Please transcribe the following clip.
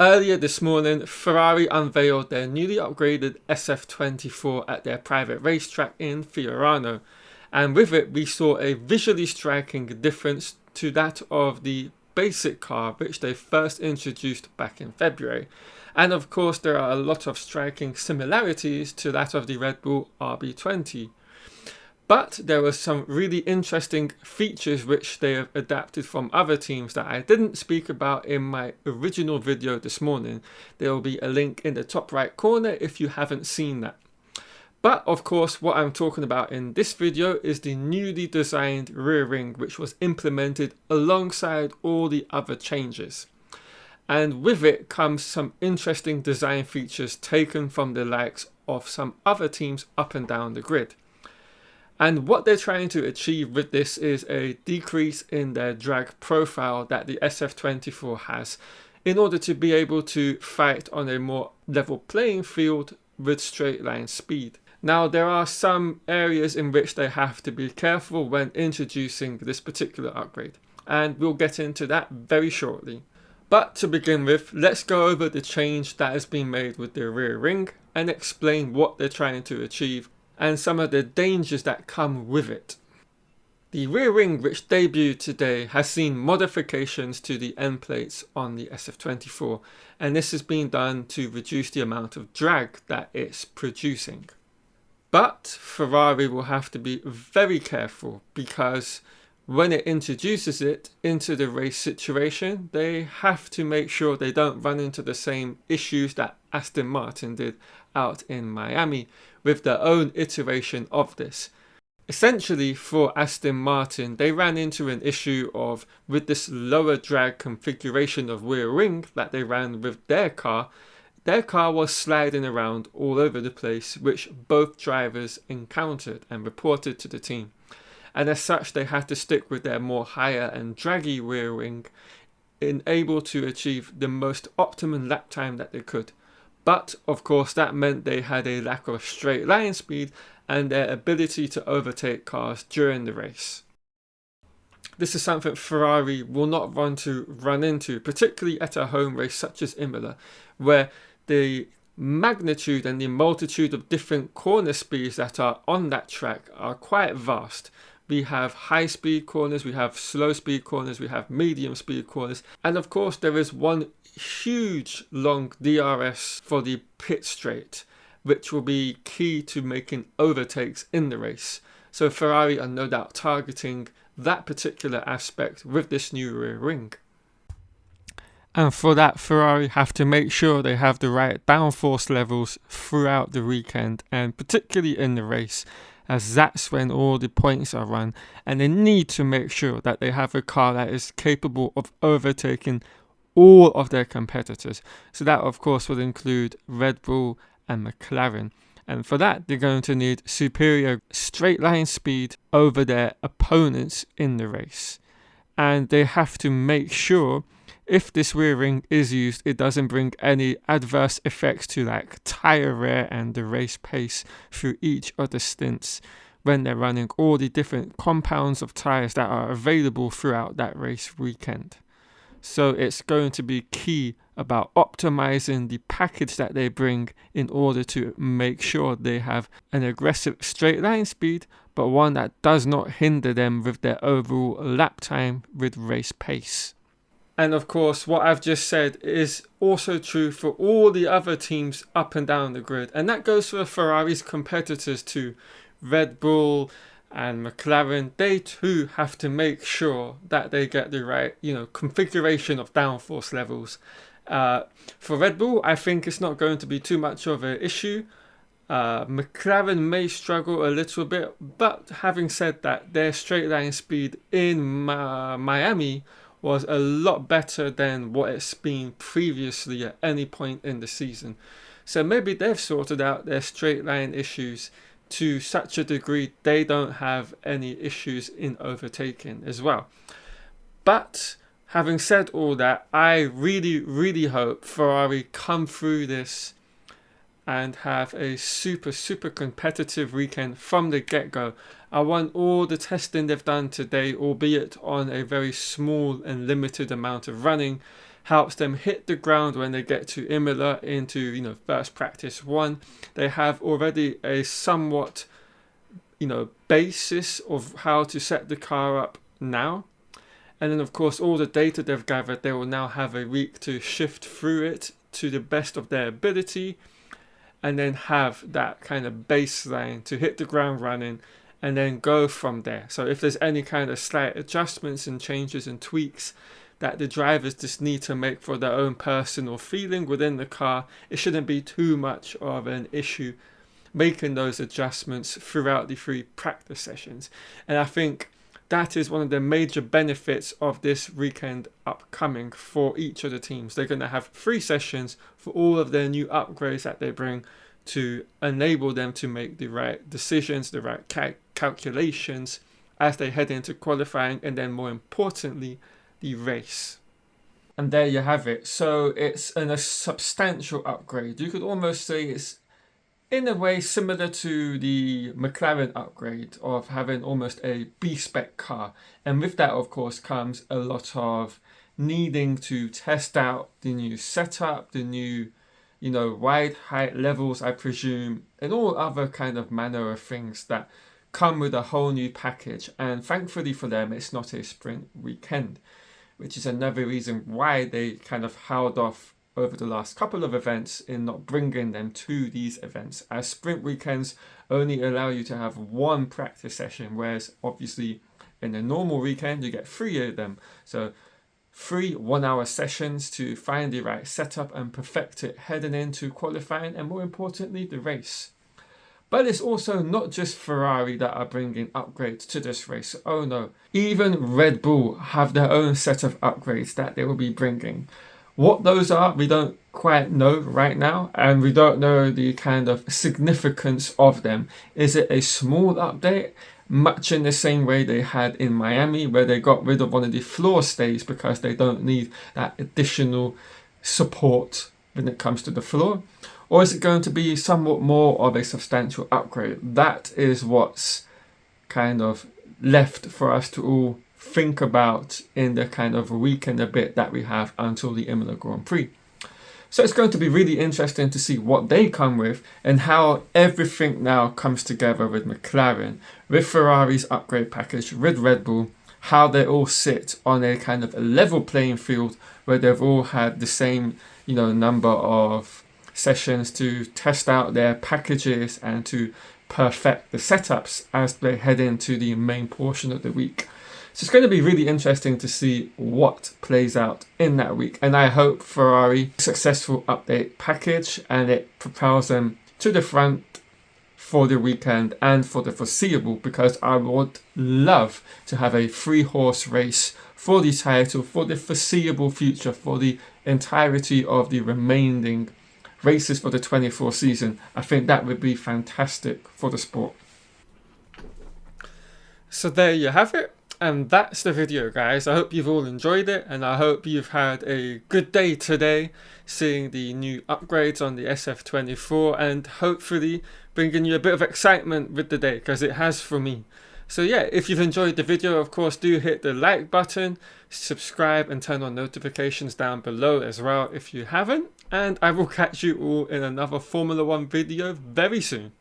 Earlier this morning, Ferrari unveiled their newly upgraded SF-24 at their private racetrack in Fiorano, and with it we saw a visually striking difference to that of the basic car which they first introduced back in February. And of course there are a lot of striking similarities to that of the Red Bull RB20. But there were some really interesting features which they have adapted from other teams that I didn't speak about in my original video this morning. There will be a link in the top right corner if you haven't seen that. But of course what I'm talking about in this video is the newly designed rear ring which was implemented alongside all the other changes. And with it comes some interesting design features taken from the likes of some other teams up and down the grid. And what they're trying to achieve with this is a decrease in their drag profile that the SF-24 has in order to be able to fight on a more level playing field with straight line speed. Now there are some areas in which they have to be careful when introducing this particular upgrade, and we'll get into that very shortly. But to begin with, let's go over the change that has been made with the rear ring and explain what they're trying to achieve and some of the dangers that come with it. The rear ring which debuted today has seen modifications to the end plates on the SF-24, and this has been done to reduce the amount of drag that it's producing. But Ferrari will have to be very careful because when it introduces it into the race situation, they have to make sure they don't run into the same issues that Aston Martin did out in Miami with their own iteration of this. Essentially for Aston Martin, they ran into an issue of, with this lower drag configuration of rear ring that they ran with their car was sliding around all over the place, which both drivers encountered and reported to the team. And as such, they had to stick with their more higher and draggy rear wing, able to achieve the most optimum lap time that they could. But of course that meant they had a lack of straight line speed and their ability to overtake cars during the race. This is something Ferrari will not want to run into, particularly at a home race such as Imola, where the magnitude and the multitude of different corner speeds that are on that track are quite vast. We have high speed corners, we have slow speed corners, we have medium speed corners, and of course there is one huge long DRS for the pit straight, which will be key to making overtakes in the race. So Ferrari are no doubt targeting that particular aspect with this new rear ring. And for that, Ferrari have to make sure they have the right downforce levels throughout the weekend, and particularly in the race, as that's when all the points are run, and they need to make sure that they have a car that is capable of overtaking all of their competitors. So that of course would include Red Bull and McLaren, and for that they're going to need superior straight line speed over their opponents in the race. And they have to make sure if this rear ring is used, it doesn't bring any adverse effects to like tyre wear and the race pace through each of the stints when they're running all the different compounds of tyres that are available throughout that race weekend. So it's going to be key about optimizing the package that they bring in order to make sure they have an aggressive straight line speed, but one that does not hinder them with their overall lap time with race pace. And of course, what I've just said is also true for all the other teams up and down the grid. And that goes for Ferrari's competitors too. Red Bull and McLaren, they too have to make sure that they get the right, configuration of downforce levels. For Red Bull, I think it's not going to be too much of an issue. McLaren may struggle a little bit, but having said that, their straight line speed in Miami was a lot better than what it's been previously at any point in the season. So maybe they've sorted out their straight line issues to such a degree they don't have any issues in overtaking as well. But having said all that, I really hope Ferrari come through this and have a super competitive weekend from the get-go. I want all the testing they've done today, albeit on a very small and limited amount of running, helps them hit the ground when they get to Imola into, you know, first practice one. They have already a somewhat, you know, basis of how to set the car up now. And then of course all the data they've gathered, they will now have a week to shift through it to the best of their ability, and then have that kind of baseline to hit the ground running and then go from there. So if there's any kind of slight adjustments and changes and tweaks that the drivers just need to make for their own personal feeling within the car, it shouldn't be too much of an issue making those adjustments throughout the 3 practice sessions. And I think that is one of the major benefits of this weekend upcoming for each of the teams. They're going to have 3 sessions for all of their new upgrades that they bring to enable them to make the right decisions, the right calculations as they head into qualifying, and then more importantly, the race. And there you have it. So it's a substantial upgrade. You could almost say it's in a way similar to the McLaren upgrade of having almost a B-spec car. And with that, of course, comes a lot of needing to test out the new setup, the new, you know, ride height levels, I presume, and all other kind of manner of things that come with a whole new package. And thankfully for them, it's not a sprint weekend, which is another reason why they kind of held off over the last couple of events in not bringing them to these events, as sprint weekends only allow you to have 1 practice session, whereas obviously in a normal weekend you get 3 of them. So 3 1-hour sessions to find the right setup and perfect it heading into qualifying, and more importantly, the race. But it's also not just Ferrari that are bringing upgrades to this race. Oh no, even Red Bull have their own set of upgrades that they will be bringing. What those are, we don't quite know right now, and we don't know the kind of significance of them. Is it a small update, much in the same way they had in Miami, where they got rid of one of the floor stays because they don't need that additional support when it comes to the floor? Or is it going to be somewhat more of a substantial upgrade? That is what's kind of left for us to all think about in the kind of week and a bit that we have until the Imola Grand Prix. So it's going to be really interesting to see what they come with and how everything now comes together with McLaren, with Ferrari's upgrade package, with Red Bull, how they all sit on a kind of a level playing field where they've all had the same, you know, number of sessions to test out their packages and to perfect the setups as they head into the main portion of the week. So it's going to be really interesting to see what plays out in that week. And I hope Ferrari successful update package and it propels them to the front for the weekend and for the foreseeable, because I would love to have a 3-horse race for the title for the foreseeable future, for the entirety of the remaining races for the 24 season. I think that would be fantastic for the sport. So there you have it. And that's the video, guys. I hope you've all enjoyed it, and I hope you've had a good day today seeing the new upgrades on the SF-24, and hopefully bringing you a bit of excitement with the day, because it has for me. So yeah, if you've enjoyed the video, of course, do hit the like button, subscribe and turn on notifications down below as well if you haven't, and I will catch you all in another Formula 1 video very soon.